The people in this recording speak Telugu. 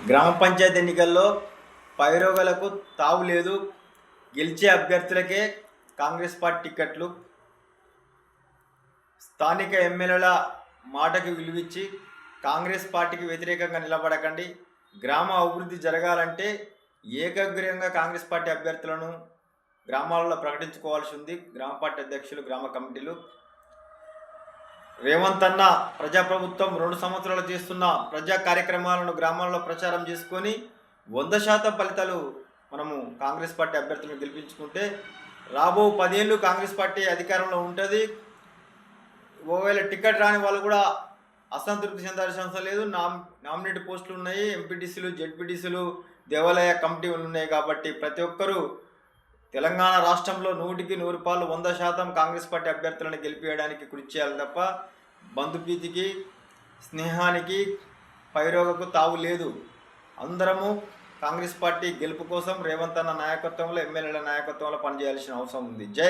గ్రామ పంచాయతీ ఎన్నికల్లో పైరోగలకు తావు లేదు. గెలిచే అభ్యర్థులకే కాంగ్రెస్ పార్టీ టికెట్లు. స్థానిక ఎమ్మెల్యేల మాటకి విలువిచ్చి కాంగ్రెస్ పార్టీకి వ్యతిరేకంగా నిలబడకండి. గ్రామ అభివృద్ధి జరగాలంటే ఏకగ్రీవంగా కాంగ్రెస్ పార్టీ అభ్యర్థులను గ్రామాలలో ప్రకటించుకోవాల్సి ఉంది. గ్రామ పార్టీ అధ్యక్షులు, గ్రామ కమిటీలు. రేవంత్ అన్న ప్రజాప్రభుత్వం 2 సంవత్సరాలు చేస్తున్న ప్రజా కార్యక్రమాలను గ్రామాల్లో ప్రచారం చేసుకొని 100% ఫలితాలు మనము కాంగ్రెస్ పార్టీ అభ్యర్థులను గెలిపించుకుంటే రాబో 10 ఏళ్ళు కాంగ్రెస్ పార్టీ అధికారంలో ఉంటుంది. ఒకవేళ టికెట్ రాని వాళ్ళు కూడా అసంతృప్తి చెందాల్సిన అవసరం లేదు. నామినేట్ పోస్టులు ఉన్నాయి, ఎంపీటీసీలు, జెడ్పీటీసీలు, దేవాలయ కమిటీలు ఉన్నాయి. కాబట్టి ప్రతి ఒక్కరూ తెలంగాణ రాష్ట్రంలో 100కి 100 100% కాంగ్రెస్ పార్టీ అభ్యర్థులను గెలిపించడానికి కృషి చేయాలి తప్ప బంధుప్రీతికి, స్నేహానికి, పైరోగకు తావు లేదు. అందరము కాంగ్రెస్ పార్టీ గెలుపు కోసం రేవంత్ అన్న నాయకత్వంలో, ఎమ్మెల్యేల నాయకత్వంలో పనిచేయాల్సిన అవసరం ఉంది. జై